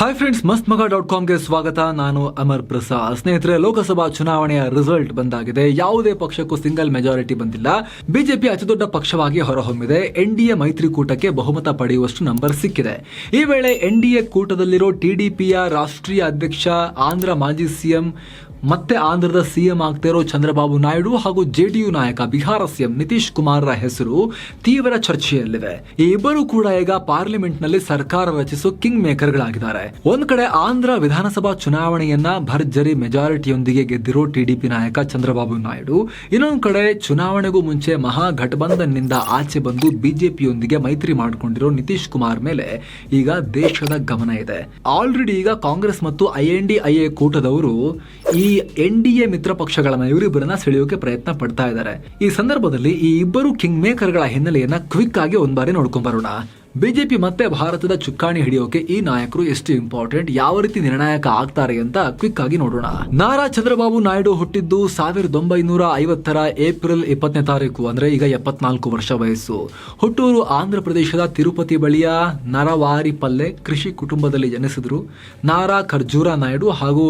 Hi friends, ಮಸ್ತ್ಮಗ.ಕಾಮ್ಗೆ ಸ್ವಾಗತ. ನಾನು ಅಮರ್ ಪ್ರಸಾದ್. ಸ್ನೇಹಿತರೆ, ಲೋಕಸಭಾ ಚುನಾವಣೆಯ ರಿಸಲ್ಟ್ ಬಂದಾಗಿದೆ. ಯಾವುದೇ ಪಕ್ಷಕ್ಕೂ ಸಿಂಗಲ್ ಮೆಜಾರಿಟಿ ಬಂದಿಲ್ಲ. ಬಿಜೆಪಿ ಅತಿದೊಡ್ಡ ಪಕ್ಷವಾಗಿ ಹೊರಹೊಮ್ಮಿದೆ. ಎನ್ಡಿಎ ಮೈತ್ರಿಕೂಟಕ್ಕೆ ಬಹುಮತ ಪಡೆಯುವಷ್ಟು ನಂಬರ್ ಸಿಕ್ಕಿದೆ. ಈ ವೇಳೆ ಎನ್ಡಿಎ ಕೂಟದಲ್ಲಿರೋ ಟಿಡಿಪಿಯ ರಾಷ್ಟ್ರೀಯ ಅಧ್ಯಕ್ಷ, ಆಂಧ್ರ ಮಾಜಿ ಸಿಎಂ ಮತ್ತೆ ಆಂಧ್ರದ ಸಿಎಂ ಆಗ್ತಿರೋ ಚಂದ್ರಬಾಬು ನಾಯ್ಡು ಹಾಗೂ ಜೆಡಿಯು ನಾಯಕ ಬಿಹಾರ ಸಿಎಂ ನಿತೀಶ್ ಕುಮಾರ್ರ ಹೆಸರು ತೀವ್ರ ಚರ್ಚೆಯಲ್ಲಿವೆ. ಈ ಇಬ್ಬರು ಕೂಡ ಈಗ ಪಾರ್ಲಿಮೆಂಟ್ ನಲ್ಲಿ ಸರ್ಕಾರ ರಚಿಸೋ ಕಿಂಗ್ ಮೇಕರ್ಗಳಾಗಿದ್ದಾರೆ. ಒಂದ್ ಕಡೆ ಆಂಧ್ರ ವಿಧಾನಸಭಾ ಚುನಾವಣೆಯನ್ನ ಭರ್ಜರಿ ಮೆಜಾರಿಟಿಯೊಂದಿಗೆ ಗೆದ್ದಿರೋ ಟಿಡಿಪಿ ನಾಯಕ ಚಂದ್ರಬಾಬು ನಾಯ್ಡು, ಇನ್ನೊಂದ್ ಕಡೆ ಚುನಾವಣೆಗೂ ಮುಂಚೆ ಮಹಾಗಠಬಂಧನ್ ನಿಂದ ಆಚೆ ಬಂದು ಬಿಜೆಪಿಯೊಂದಿಗೆ ಮೈತ್ರಿ ಮಾಡಿಕೊಂಡಿರೋ ನಿತೀಶ್ ಕುಮಾರ್ ಮೇಲೆ ಈಗ ದೇಶದ ಗಮನ ಇದೆ. ಆಲ್ರೆಡಿ ಈಗ ಕಾಂಗ್ರೆಸ್ ಮತ್ತು ಐಎನ್ಡಿಎ ಕೂಟದವರು ಈ ಎನ್ಡಿಎ ಮಿತ್ರ ಪಕ್ಷಗಳನ್ನ ಇವರಿಬ್ಬರನ್ನ ಸೆಳೆಯೋಕೆ ಪ್ರಯತ್ನ ಪಡ್ತಾ ಇದ್ದಾರೆ. ಈ ಸಂದರ್ಭದಲ್ಲಿ ಈ ಇಬ್ಬರು ಕಿಂಗ್ ಮೇಕರ್ಗಳ ಹಿನ್ನೆಲೆಯನ್ನ ಕ್ವಿಕ್ ಆಗಿ ಒಂದ್ ಬಾರಿ ನೋಡ್ಕೊಂಡ್ ಬರೋಣ. ಬಿಜೆಪಿ ಮತ್ತೆ ಭಾರತದ ಚುಕ್ಕಾಣಿ ಹಿಡಿಯೋಕೆ ಈ ನಾಯಕರು ಎಷ್ಟು ಇಂಪಾರ್ಟೆಂಟ್, ಯಾವ ರೀತಿ ನಿರ್ಣಾಯಕ ಆಗ್ತಾರೆ ಅಂತ ಕ್ವಿಕ್ ಆಗಿ ನೋಡೋಣ. ನಾರಾ ಚಂದ್ರಬಾಬು ನಾಯ್ಡು ಹುಟ್ಟಿದ್ದು 1950 ಏಪ್ರಿಲ್ 20ನೇ ತಾರೀಕು, ಅಂದ್ರೆ ಈಗ 74 ವರ್ಷ ವಯಸ್ಸು. ಹುಟ್ಟೂರು ಆಂಧ್ರ ಪ್ರದೇಶದ ತಿರುಪತಿ ಬಳಿಯ ನರವಾರಿಪಲ್ಲೆ ಕೃಷಿ ಕುಟುಂಬದಲ್ಲಿ ಜನಿಸಿದ್ರು. ನಾರಾ ಖರ್ಜೂರ ನಾಯ್ಡು ಹಾಗೂ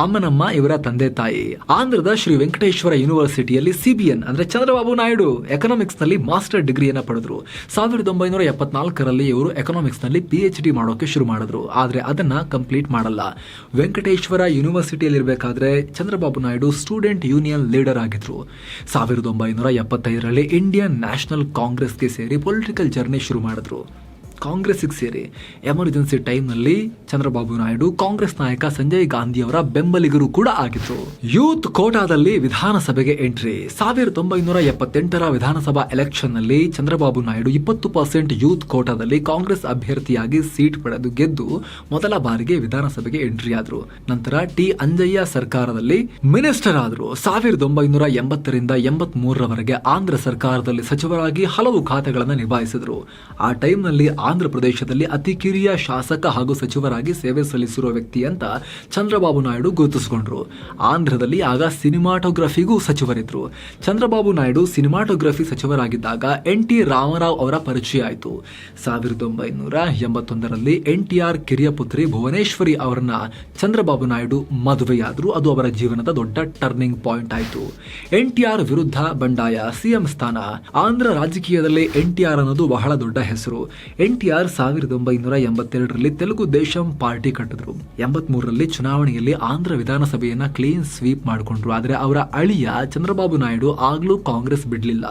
ಅಮ್ಮನಮ್ಮ ಇವರ ತಂದೆ ತಾಯಿ. ಆಂಧ್ರದ ಶ್ರೀ ವೆಂಕಟೇಶ್ವರ ಯೂನಿವರ್ಸಿಟಿಯಲ್ಲಿ ಸಿಬಿಎನ್ ಅಂದ್ರೆ ಚಂದ್ರಬಾಬು ನಾಯ್ಡು ಎಕನಾಮಿಕ್ಸ್ ನಲ್ಲಿ ಮಾಸ್ಟರ್ ಡಿಗ್ರಿಯನ್ನ ಪಡೆದ್ರು. 1974 ಇವರು ಎಕನಾಮಿಕ್ಸ್ ನಲ್ಲಿ PhD ಮಾಡೋಕೆ ಶುರು ಮಾಡಿದ್ರು. ಆದ್ರೆ ಅದನ್ನ ಕಂಪ್ಲೀಟ್ ಮಾಡಲ್ಲ. ವೆಂಕಟೇಶ್ವರ ಯೂನಿವರ್ಸಿಟಿಯಲ್ಲಿ ಇರಬೇಕಾದ್ರೆ Chandrababu Naidu student union leader ಆಗಿದ್ರು. 1975 ಇಂಡಿಯನ್ ನ್ಯಾಷನಲ್ ಕಾಂಗ್ರೆಸ್ಗೆ ಸೇರಿ ಪೊಲಿಟಿಕಲ್ ಜರ್ನಿ ಶುರು ಮಾಡಿದ್ರು. ಕಾಂಗ್ರೆಸ್ಗೆ ಸೇರಿ ಎಮರ್ಜೆನ್ಸಿ ಟೈಮ್ನಲ್ಲಿ ಚಂದ್ರಬಾಬು ನಾಯ್ಡು ಕಾಂಗ್ರೆಸ್ ನಾಯಕ ಸಂಜಯ್ ಗಾಂಧಿ ಅವರ ಬೆಂಬಲಿಗರು ಕೂಡ ಆಗಿದ್ರು. ಯೂತ್ ಕೋಟಾದಲ್ಲಿ ವಿಧಾನಸಭೆಗೆ ಎಂಟ್ರಿ. 1978 ವಿಧಾನಸಭಾ ಎಲೆಕ್ಷನ್ ನಲ್ಲಿ ಚಂದ್ರಬಾಬು ನಾಯ್ಡು 20% ಯೂತ್ ಕೋಟಾದಲ್ಲಿ ಕಾಂಗ್ರೆಸ್ ಅಭ್ಯರ್ಥಿಯಾಗಿ ಸೀಟ್ ಪಡೆದು ಗೆದ್ದು ಮೊದಲ ಬಾರಿಗೆ ವಿಧಾನಸಭೆಗೆ ಎಂಟ್ರಿ ಆದ್ರು. ನಂತರ ಟಿ ಅಂಜಯ್ಯ ಸರ್ಕಾರದಲ್ಲಿ ಮಿನಿಸ್ಟರ್ ಆದ್ರು. 1980 83 ಆಂಧ್ರ ಸರ್ಕಾರದಲ್ಲಿ ಸಚಿವರಾಗಿ ಹಲವು ಖಾತೆಗಳನ್ನು ನಿಭಾಯಿಸಿದ್ರು. ಆ ಟೈಮ್ ನಲ್ಲಿ ಆಂಧ್ರ ಪ್ರದೇಶದಲ್ಲಿ ಅತಿ ಕಿರಿಯ ಶಾಸಕ ಹಾಗೂ ಸಚಿವರಾಗಿ ಸೇವೆ ಸಲ್ಲಿಸಿರುವ ವ್ಯಕ್ತಿ ಅಂತ ಚಂದ್ರಬಾಬು ನಾಯ್ಡು ಗುರುತಿಸಿಕೊಂಡ್ರು. ಆಂಧ್ರದಲ್ಲಿ ಆಗ ಸಿನಿಮಾಟೋಗ್ರಫಿಗೂ ಸಚಿವರಿದ್ರು. ಚಂದ್ರಬಾಬು ನಾಯ್ಡು ಸಿನಿಮಾಟೋಗ್ರಫಿ ಸಚಿವರಾಗಿದ್ದಾಗ NT ರಾಮರಾವ್ ಅವರ ಪರಿಚಯ ಆಯಿತು. 1981 NTR ಕಿರಿಯ ಪುತ್ರಿ ಭುವನೇಶ್ವರಿ ಅವರನ್ನ ಚಂದ್ರಬಾಬು ನಾಯ್ಡು ಮದುವೆಯಾದ್ರು. ಅದು ಅವರ ಜೀವನದ ದೊಡ್ಡ ಟರ್ನಿಂಗ್ ಪಾಯಿಂಟ್ ಆಯಿತು. NTR ವಿರುದ್ಧ ಬಂಡಾಯ, ಸಿಎಂ ಸ್ಥಾನ. ಆಂಧ್ರ ರಾಜಕೀಯದಲ್ಲಿ NTR ಅನ್ನೋದು ಬಹಳ ದೊಡ್ಡ ಹೆಸರು. NTR 1982 ತೆಲುಗು ದೇಶಂ ಪಾರ್ಟಿ ಕಟ್ಟಿದ್ರು. 83 ಚುನಾವಣೆಯಲ್ಲಿ ಆಂಧ್ರ ವಿಧಾನಸಭೆಯನ್ನ ಕ್ಲೀನ್ ಸ್ವೀಪ್ ಮಾಡಿಕೊಂಡ್ರು. ಆದ್ರೆ ಅವರ ಅಳಿಯ ಚಂದ್ರಬಾಬು ನಾಯ್ಡು ಆಗ್ಲೂ ಕಾಂಗ್ರೆಸ್ ಬಿಡ್ಲಿಲ್ಲ.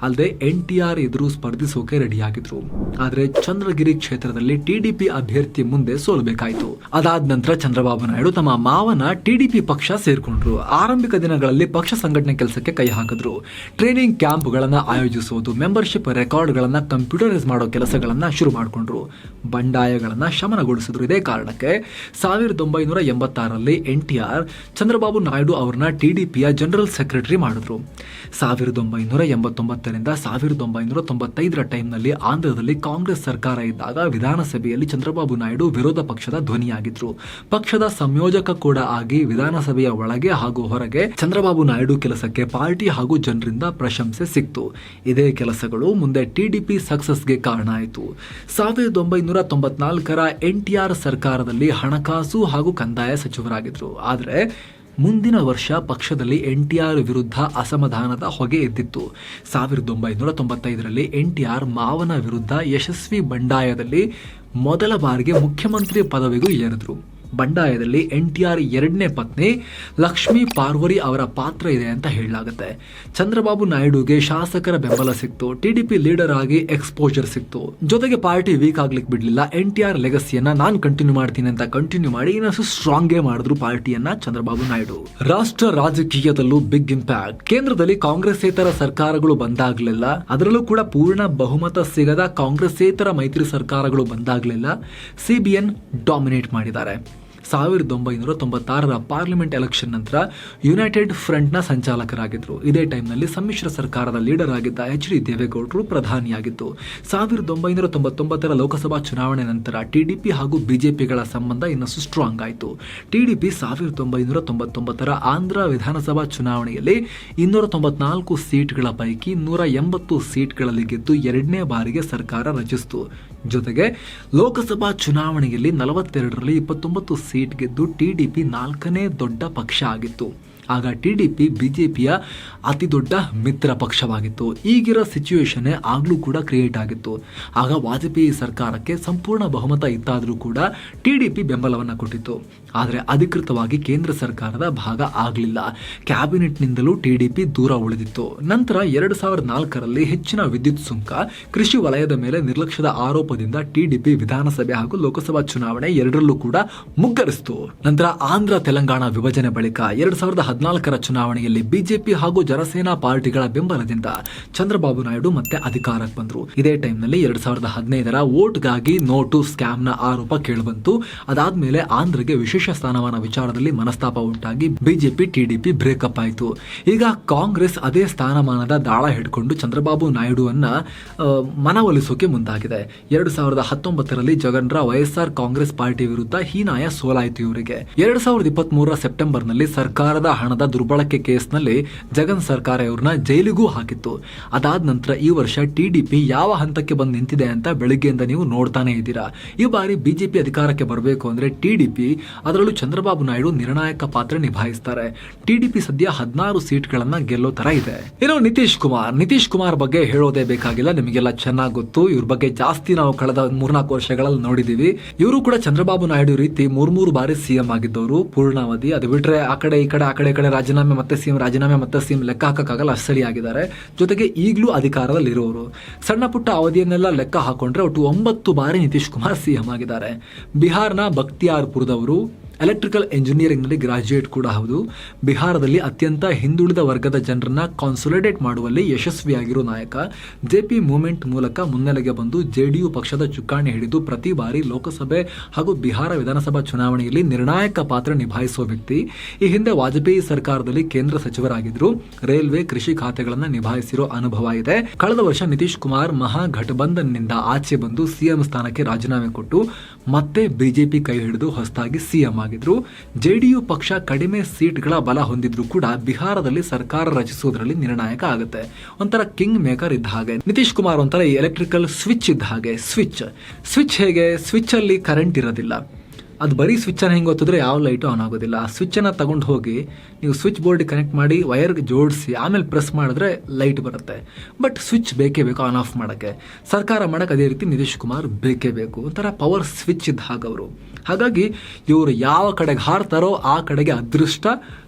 ಅಲ್ಲದೆ NTR ಎದುರು ಸ್ಪರ್ಧಿಸೋಕೆ ರೆಡಿಯಾಗಿದ್ರು. ಆದ್ರೆ ಚಂದ್ರಗಿರಿ ಕ್ಷೇತ್ರದಲ್ಲಿ TDP ಅಭ್ಯರ್ಥಿ ಮುಂದೆ ಸೋಲಬೇಕಾಯಿತು. ಅದಾದ ನಂತರ ಚಂದ್ರಬಾಬು ನಾಯ್ಡು ತಮ್ಮ ಮಾವನ TDP ಪಕ್ಷ ಸೇರ್ಕೊಂಡ್ರು. ಆರಂಭಿಕ ದಿನಗಳಲ್ಲಿ ಪಕ್ಷ ಸಂಘಟನೆ ಕೆಲಸಕ್ಕೆ ಕೈ ಹಾಕಿದ್ರು. ಟ್ರೈನಿಂಗ್ ಕ್ಯಾಂಪ್ ಗಳನ್ನ ಆಯೋಜಿಸೋದು, ಮೆಂಬರ್ಶಿಪ್ ರೆಕಾರ್ಡ್ ಗಳನ್ನ ಕಂಪ್ಯೂಟರೈಸ್ ಮಾಡೋ ಕೆಲಸಗಳನ್ನ ಶುರು ಮಾಡಿಕೊಂಡ್ರು. ಬಂಡಾಯಗಳನ್ನ ಶಮನಗೊಳಿಸಿದ್ರು. ಇದೇ ಕಾರಣಕ್ಕೆ 1986 NTR ಚಂದ್ರಬಾಬು ನಾಯ್ಡು ಅವರನ್ನ TDPಯ ಜನರಲ್ ಸೆಕ್ರೆಟರಿ ಮಾಡಿದ್ರು. 1989 1995 ಟೈಮ್ನಲ್ಲಿ ಆಂಧ್ರದಲ್ಲಿ ಕಾಂಗ್ರೆಸ್ ಸರ್ಕಾರ ಇದ್ದಾಗ ವಿಧಾನಸಭೆಯಲ್ಲಿ ಚಂದ್ರಬಾಬು ನಾಯ್ಡು ವಿರೋಧ ಪಕ್ಷದ ಧ್ವನಿಯಾಗಿದ್ರು. ಪಕ್ಷದ ಸಂಯೋಜಕ ಕೂಡ ಆಗಿ ವಿಧಾನಸಭೆಯ ಒಳಗೆ ಹಾಗೂ ಹೊರಗೆ ಚಂದ್ರಬಾಬು ನಾಯ್ಡು ಕೆಲಸಕ್ಕೆ ಪಾರ್ಟಿ ಹಾಗೂ ಜನರಿಂದ ಪ್ರಶಂಸೆ ಸಿಕ್ತು. ಇದೇ ಕೆಲಸಗಳು ಮುಂದೆ TDP ಸಕ್ಸಸ್ಗೆ ಕಾರಣ ಆಯಿತು. 1994 NTR ಸರ್ಕಾರದಲ್ಲಿ ಹಣಕಾಸು ಹಾಗೂ ಕಂದಾಯ ಸಚಿವರಾಗಿದ್ರು. ಆದರೆ ಮುಂದಿನ ವರ್ಷ ಪಕ್ಷದಲ್ಲಿ NTR ವಿರುದ್ಧ ಅಸಮಾಧಾನದ ಹೊಗೆ ಎದ್ದಿತ್ತು. 1995 NTR ಮಾವನ ವಿರುದ್ಧ ಯಶಸ್ವಿ ಬಂಡಾಯದಲ್ಲಿ ಮೊದಲ ಬಾರಿಗೆ ಮುಖ್ಯಮಂತ್ರಿ ಪದವಿಗೂ ಏರಿದ್ರು. ಬಂಡಾಯದಲ್ಲಿ NTR ಎರಡನೇ ಪತ್ನಿ ಲಕ್ಷ್ಮೀ ಪಾರ್ವರಿ ಅವರ ಪಾತ್ರ ಇದೆ ಅಂತ ಹೇಳಲಾಗುತ್ತೆ. ಚಂದ್ರಬಾಬು ನಾಯ್ಡುಗೆ ಶಾಸಕರ ಬೆಂಬಲ ಸಿಕ್ತು. TDP ಲೀಡರ್ ಆಗಿ ಎಕ್ಸ್ಪೋಜರ್ ಸಿಕ್ತು. ಜೊತೆಗೆ ಪಾರ್ಟಿ ವೀಕ್ ಆಗ್ಲಿಕ್ಕೆ ಬಿಡ್ಲಿಲ್ಲ. NTR ಲೆಗಸಿಯನ್ನ ನಾನು ಕಂಟಿನ್ಯೂ ಮಾಡ್ತೀನಿ ಅಂತ ಕಂಟಿನ್ಯೂ ಮಾಡಿ ಇನ್ನಷ್ಟು ಸ್ಟ್ರಾಂಗೇ ಮಾಡಿದ್ರು ಪಾರ್ಟಿಯನ್ನ ಚಂದ್ರಬಾಬು ನಾಯ್ಡು. ರಾಷ್ಟ್ರ ರಾಜಕೀಯದಲ್ಲೂ ಬಿಗ್ ಇಂಪ್ಯಾಕ್ಟ್. ಕೇಂದ್ರದಲ್ಲಿ ಕಾಂಗ್ರೆಸ್ಸೇತರ ಸರ್ಕಾರಗಳು ಬಂದಾಗ್ಲಿಲ್ಲ. ಅದರಲ್ಲೂ ಕೂಡ ಪೂರ್ಣ ಬಹುಮತ ಸಿಗದ ಕಾಂಗ್ರೆಸ್ಸೇತರ ಮೈತ್ರಿ ಸರ್ಕಾರಗಳು ಬಂದಾಗ್ಲಿಲ್ಲ. CBN ಡಾಮಿನೇಟ್ ಮಾಡಿದ್ದಾರೆ. 1996 ಪಾರ್ಲಿಮೆಂಟ್ ಎಲೆಕ್ಷನ್ ನಂತರ ಯುನೈಟೆಡ್ ಫ್ರಂಟ್ನ ಸಂಚಾಲಕರಾಗಿದ್ದರು. ಇದೇ ಟೈಮ್ನಲ್ಲಿ ಸಮ್ಮಿಶ್ರ ಸರ್ಕಾರದ ಲೀಡರ್ ಆಗಿದ್ದ HD ದೇವೇಗೌಡರು ಪ್ರಧಾನಿಯಾಗಿದ್ದು. 1999 ಲೋಕಸಭಾ ಚುನಾವಣೆ ನಂತರ TDP ಹಾಗೂ ಬಿಜೆಪಿಗಳ ಸಂಬಂಧ ಇನ್ನಷ್ಟು ಸ್ಟ್ರಾಂಗ್ ಆಯಿತು. TDP 1999 ಆಂಧ್ರ ವಿಧಾನಸಭಾ ಚುನಾವಣೆಯಲ್ಲಿ 294 ಸೀಟ್ಗಳ ಪೈಕಿ 180 ಸೀಟ್ಗಳಲ್ಲಿ ಗೆದ್ದು ಎರಡನೇ ಬಾರಿಗೆ ಸರ್ಕಾರ ರಚಿಸಿತು. ಜೊತೆಗೆ ಲೋಕಸಭಾ ಚುನಾವಣೆಯಲ್ಲಿ 42ರಲ್ಲಿ 29 ಸೀಟ್ ಗೆದ್ದು ಟಿಡಿಪಿ 4ನೇ ದೊಡ್ಡ ಪಕ್ಷ ಆಗಿತ್ತು. ಆಗ ಟಿಡಿಪಿ ಬಿಜೆಪಿಯ ಅತಿ ದೊಡ್ಡ ಮಿತ್ರ ಪಕ್ಷವಾಗಿತ್ತು. ಈಗಿರೋ ಸಿಚುವೇಶನ್ ಆಗ್ಲೂ ಕೂಡ ಕ್ರಿಯೇಟ್ ಆಗಿತ್ತು. ಆಗ ವಾಜಪೇಯಿ ಸರ್ಕಾರಕ್ಕೆ ಸಂಪೂರ್ಣ ಬಹುಮತ ಇತ್ತಾದರೂ ಕೂಡ ಟಿಡಿಪಿ ಬೆಂಬಲವನ್ನು ಕೊಟ್ಟಿತ್ತು. ಆದರೆ ಅಧಿಕೃತವಾಗಿ ಕೇಂದ್ರ ಸರ್ಕಾರದ ಭಾಗ ಆಗಲಿಲ್ಲ. ಕ್ಯಾಬಿನೆಟ್ನಿಂದಲೂ ಟಿಡಿಪಿ ದೂರ ಉಳಿದಿತ್ತು. ನಂತರ 2004ರಲ್ಲಿ ಹೆಚ್ಚಿನ ವಿದ್ಯುತ್ ಸುಂಕ, ಕೃಷಿ ವಲಯದ ಮೇಲೆ ನಿರ್ಲಕ್ಷ್ಯದ ಆರೋಪದಿಂದ ಟಿಡಿಪಿ ವಿಧಾನಸಭೆ ಹಾಗೂ ಲೋಕಸಭಾ ಚುನಾವಣೆ ಎರಡರಲ್ಲೂ ಕೂಡ ಮುಗ್ಗರಿಸಿತು. ನಂತರ ಆಂಧ್ರ ತೆಲಂಗಾಣ ವಿಭಜನೆ ಬಳಿಕ 2014ರ ಚುನಾವಣೆಯಲ್ಲಿ ಬಿಜೆಪಿ ಹಾಗೂ ಜನಸೇನಾ ಪಾರ್ಟಿಗಳ ಬೆಂಬಲದಿಂದ ಚಂದ್ರಬಾಬು ನಾಯ್ಡು ಮತ್ತೆ ಅಧಿಕಾರಕ್ಕೆ ಬಂದರು. ಇದೇ ಟೈಮ್ನಲ್ಲಿ 2015ರ ವೋಟ್ಗಾಗಿ ನೋಟು ಸ್ಕ್ಯಾಮ್ನ ಆರೋಪ ಕೇಳಿಬಂತು. ಅದಾದ್ಮೇಲೆ ಆಂಧ್ರಗೆ ವಿಶೇಷ ಸ್ಥಾನಮಾನ ವಿಚಾರದಲ್ಲಿ ಮನಸ್ತಾಪ ಉಂಟಾಗಿ ಬಿಜೆಪಿ ಟಿಡಿಪಿ ಬ್ರೇಕಪ್ ಆಯಿತು. ಈಗ ಕಾಂಗ್ರೆಸ್ ಅದೇ ಸ್ಥಾನಮಾನದ ದಾಳ ಹಿಡ್ಕೊಂಡು ಚಂದ್ರಬಾಬು ನಾಯ್ಡುವನ್ನ ಮನವೊಲಿಸೋಕೆ ಮುಂದಾಗಿದೆ. 2019ರಲ್ಲಿ ಜಗನ್ರ ವೈಎಸ್ಆರ್ ಕಾಂಗ್ರೆಸ್ ಪಾರ್ಟಿ ವಿರುದ್ಧ ಹೀನಾಯ ಸೋಲಾಯಿತು ಇವರಿಗೆ. 2023ರ ಸೆಪ್ಟೆಂಬರ್ನಲ್ಲಿ ಸರ್ಕಾರದ ಹಣದ ದುರ್ಬಳಕೆ ಕೇಸ್ನಲ್ಲಿ ಜಗನ್ ಸರ್ಕಾರ ಇವ್ರನ್ನ ಜೈಲಿಗೂ ಹಾಕಿತ್ತು. ಅದಾದ ನಂತರ ಈ ವರ್ಷ ಟಿಡಿಪಿ ಯಾವ ಹಂತಕ್ಕೆ ಬಂದು ನಿಂತಿದೆ ಅಂತ ಬೆಳಿಗ್ಗೆಯಿಂದ ನೀವು ನೋಡ್ತಾನೆ ಇದ್ದೀರಾ. ಈ ಬಾರಿ ಬಿಜೆಪಿ ಅಧಿಕಾರಕ್ಕೆ ಬರಬೇಕು ಅಂದ್ರೆ ಟಿಡಿಪಿ, ಅದರಲ್ಲೂ ಚಂದ್ರಬಾಬು ನಾಯ್ಡು ನಿರ್ಣಾಯಕ ಪಾತ್ರ ನಿಭಾಯಿಸ್ತಾರೆ. ಟಿಡಿಪಿ ಸದ್ಯ 16 ಸೀಟ್ಗಳನ್ನ ಗೆಲ್ಲೋ ತರ ಇದೆ. ಇನ್ನು ನಿತೀಶ್ ಕುಮಾರ್ ಬಗ್ಗೆ ಹೇಳೋದೇ ಬೇಕಾಗಿಲ್ಲ, ನಿಮಗೆಲ್ಲ ಚೆನ್ನಾಗಿ ಗೊತ್ತು. ಇವ್ರ ಬಗ್ಗೆ ಜಾಸ್ತಿ ನಾವು ಕಳೆದ 3-4 ವರ್ಷಗಳಲ್ಲಿ ನೋಡಿದೀವಿ. ಇವರು ಕೂಡ ಚಂದ್ರಬಾಬು ನಾಯ್ಡು ರೀತಿ 3 ಬಾರಿ ಸಿಎಂ ಆಗಿದ್ದವರು ಪೂರ್ಣಾವಧಿ. ಅದು ಬಿಟ್ರೆ ಆ ಕಡೆ ಈ ಕಡೆ ರಾಜೀನಾಮೆ ಮತ್ತೆ ಸಿಎಂ ಲೆಕ್ಕ ಹಾಕಕ್ಕಾಗಲ್ಲ, ಅಷ್ಟೇ ಆಗಿದ್ದಾರೆ. ಜೊತೆಗೆ ಈಗಲೂ ಅಧಿಕಾರದಲ್ಲಿ ಇರೋರು. ಸಣ್ಣ ಪುಟ್ಟ ಅವಧಿಯನ್ನೆಲ್ಲ ಲೆಕ್ಕ ಹಾಕೊಂಡ್ರೆ ಒಟ್ಟು 9 ಬಾರಿ ನಿತೀಶ್ ಕುಮಾರ್ ಸಿಎಂ ಆಗಿದ್ದಾರೆ. ಬಿಹಾರ್ನ ಬಕ್ತಿಯಾರ್ಪುರದವರು, ಎಲೆಕ್ಟ್ರಿಕಲ್ ಇಂಜಿನಿಯರಿಂಗ್ನಲ್ಲಿ ಗ್ರಾಜ್ಯುಯೇಟ್ ಕೂಡ ಹೌದು. ಬಿಹಾರದಲ್ಲಿ ಅತ್ಯಂತ ಹಿಂದುಳಿದ ವರ್ಗದ ಜನರನ್ನ ಕಾನ್ಸೋಲಿಡೇಟ್ ಮಾಡುವಲ್ಲಿ ಯಶಸ್ವಿಯಾಗಿರೋ ನಾಯಕ. ಜೆಪಿ ಮೂವ್ಮೆಂಟ್ ಮೂಲಕ ಮುನ್ನೆಲೆಗೆ ಬಂದು ಜೆಡಿಯು ಪಕ್ಷದ ಚುಕ್ಕಾಣಿ ಹಿಡಿದು ಪ್ರತಿ ಬಾರಿ ಲೋಕಸಭೆ ಹಾಗೂ ಬಿಹಾರ ವಿಧಾನಸಭಾ ಚುನಾವಣೆಯಲ್ಲಿ ನಿರ್ಣಾಯಕ ಪಾತ್ರ ನಿಭಾಯಿಸುವ ವ್ಯಕ್ತಿ. ಈ ಹಿಂದೆ ವಾಜಪೇಯಿ ಸರ್ಕಾರದಲ್ಲಿ ಕೇಂದ್ರ ಸಚಿವರಾಗಿದ್ರು. ರೈಲ್ವೆ, ಕೃಷಿ ಖಾತೆಗಳನ್ನು ನಿಭಾಯಿಸಿರೋ ಅನುಭವ ಇದೆ. ಕಳೆದ ವರ್ಷ ನಿತೀಶ್ ಕುಮಾರ್ ಮಹಾಗಠಬಂಧನ್ನಿಂದ ಆಚೆ ಬಂದು ಸಿಎಂ ಸ್ಥಾನಕ್ಕೆ ರಾಜೀನಾಮೆ ಕೊಟ್ಟು ಮತ್ತೆ ಬಿಜೆಪಿ ಕೈ ಹಿಡಿದು ಹೊಸದಾಗಿ ಸಿಎಂ ಆಗಿದ್ರು. ಜೆಡಿಯು ಪಕ್ಷ ಕಡಿಮೆ ಸೀಟ್ಗಳ ಬಲ ಹೊಂದಿದ್ರು ಕೂಡ ಬಿಹಾರದಲ್ಲಿ ಸರ್ಕಾರ ರಚಿಸುವುದರಲ್ಲಿ ನಿರ್ಣಾಯಕ ಆಗುತ್ತೆ. ಒಂಥರ ಕಿಂಗ್ ಮೇಕರ್ ಇದ್ದ ಹಾಗೆ. ನಿತೀಶ್ ಕುಮಾರ್ ಒಂಥರ ಎಲೆಕ್ಟ್ರಿಕಲ್ ಸ್ವಿಚ್ ಇದ್ದ ಹಾಗೆ. ಸ್ವಿಚ್ ಹೇಗೆ? ಸ್ವಿಚ್ ಅಲ್ಲಿ ಕರೆಂಟ್ ಇರೋದಿಲ್ಲ. ಅದು ಬರೀ ಸ್ವಿಚ್ಚನ್ನು ಹೆಂಗೆ ಗೊತ್ತಿದ್ರೆ ಯಾವ ಲೈಟು ಆನ್ ಆಗೋದಿಲ್ಲ. ಆ ಸ್ವಿಚ್ಚನ್ನು ತಗೊಂಡು ಹೋಗಿ ನೀವು ಸ್ವಿಚ್ ಬೋರ್ಡಿಗೆ ಕನೆಕ್ಟ್ ಮಾಡಿ ವೈರ್ಗೆ ಜೋಡಿಸಿ ಆಮೇಲೆ ಪ್ರೆಸ್ ಮಾಡಿದ್ರೆ ಲೈಟ್ ಬರುತ್ತೆ. ಬಟ್ ಸ್ವಿಚ್ ಬೇಕೇ ಬೇಕು ಆನ್ ಆಫ್ ಮಾಡೋಕ್ಕೆ. ಸರ್ಕಾರ ಮಾಡೋಕ್ಕೆ ಅದೇ ರೀತಿ ನಿತೀಶ್ ಕುಮಾರ್ ಬೇಕೇ ಬೇಕು. ಒಂಥರ ಪವರ್ ಸ್ವಿಚ್ ಇದ್ದ ಹಾಗವರು. ಹಾಗಾಗಿ ಇವರು ಯಾವ ಕಡೆಗೆ ಹಾರ್ತಾರೋ ಆ ಕಡೆಗೆ ಅದೃಷ್ಟ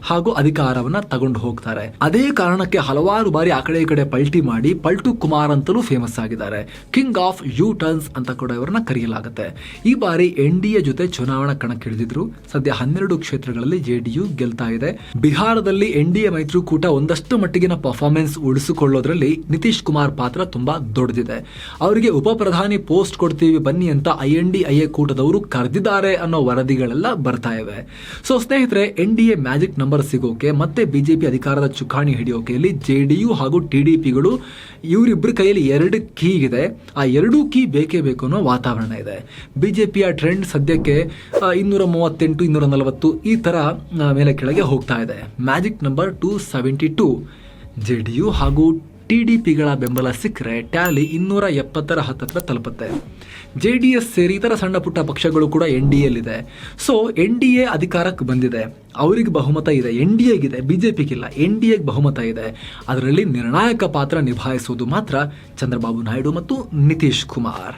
ಹಾಗೂ ಅಧಿಕಾರವನ್ನ ತಗೊಂಡು ಹೋಗ್ತಾರೆ. ಅದೇ ಕಾರಣಕ್ಕೆ ಹಲವಾರು ಬಾರಿ ಆ ಕಡೆ ಈ ಕಡೆ ಪಲ್ಟಿ ಮಾಡಿ ಪಲ್ಟು ಕುಮಾರ್ ಅಂತಲೂ ಫೇಮಸ್ ಆಗಿದ್ದಾರೆ. ಕಿಂಗ್ ಆಫ್ ಯು ಟರ್ನ್ಸ್ ಅಂತ ಕೂಡ ಇವರನ್ನ ಕರೆಯಲಾಗುತ್ತೆ. ಈ ಬಾರಿ ಎನ್ಡಿಎ ಜೊತೆ ಚುನಾವಣಾ ಕಣಕ್ಕಿಳಿದಿದ್ರು. ಸದ್ಯ 12 ಕ್ಷೇತ್ರಗಳಲ್ಲಿ ಜೆಡಿಯು ಗೆಲ್ತಾ ಇದೆ. ಬಿಹಾರದಲ್ಲಿ ಎನ್ಡಿಎ ಮೈತ್ರಿಕೂಟ ಒಂದಷ್ಟು ಮಟ್ಟಿಗಿನ ಪರ್ಫಾರ್ಮೆನ್ಸ್ ಉಳಿಸಿಕೊಳ್ಳೋದ್ರಲ್ಲಿ ನಿತೀಶ್ ಕುಮಾರ್ ಪಾತ್ರ ತುಂಬಾ ದೊಡ್ಡದಿದೆ. ಅವರಿಗೆ ಉಪ ಪ್ರಧಾನಿ ಪೋಸ್ಟ್ ಕೊಡ್ತೀವಿ ಬನ್ನಿ ಅಂತ INDIA ಕೂಟದವರು ಕರೆದಿದ್ದಾರೆ ಅನ್ನೋ ವರದಿಗಳೆಲ್ಲ ಬರ್ತಾ ಇವೆ. ಸೊ ಸ್ನೇಹಿತರೆ, ಎನ್ಡಿಎ ಮ್ಯಾಜಿಕ್ ನಂಬರ್ ಸಿಗೋಕೆ ಮತ್ತೆ ಬಿಜೆಪಿ ಅಧಿಕಾರದ ಚುಕ್ಕಾಣಿ ಹಿಡಿಯೋಕೆಯಲ್ಲಿ ಜೆಡಿಯು ಹಾಗೂ ಟಿಡಿಪಿಗಳು ಇವರಿಬ್ಬರ ಕೈಯಲ್ಲಿ 2 ಕೀ ಇದೆ. ಆ 2 ಕೀ ಬೇಕೇ ಬೇಕು ಅನ್ನೋ ವಾತಾವರಣ ಇದೆ. ಬಿಜೆಪಿಯ ಟ್ರೆಂಡ್ ಸದ್ಯಕ್ಕೆ 238, 240 ಈ ತರ ಮೇಲೆ ಕೆಳಗೆ ಹೋಗ್ತಾ ಇದೆ. Magic number 272. ಜೆಡಿಯು ಹಾಗೂ ಟಿಡಿಪಿಗಳ ಬೆಂಬಲ ಸಿಕ್ಕರೆ ಟ್ಯಾಲಿ 270ರ ಹತ್ತತ್ರ ತಲುಪುತ್ತೆ. JDS ಸೇರಿ ಇತರ ಸಣ್ಣ ಪುಟ್ಟ ಪಕ್ಷಗಳು ಕೂಡ NDAಲ್ಲಿದೆ. ಸೊ NDA ಅಧಿಕಾರಕ್ಕೆ ಬಂದಿದೆ, ಅವರಿಗೆ ಬಹುಮತ ಇದೆ. NDAಗಿದೆ, ಬಿಜೆಪಿಗಿಲ್ಲ. NDAಗೆ ಬಹುಮತ ಇದೆ. ಅದರಲ್ಲಿ ನಿರ್ಣಾಯಕ ಪಾತ್ರ ನಿಭಾಯಿಸುವುದು ಮಾತ್ರ ಚಂದ್ರಬಾಬು ನಾಯ್ಡು ಮತ್ತು ನಿತೀಶ್ ಕುಮಾರ್.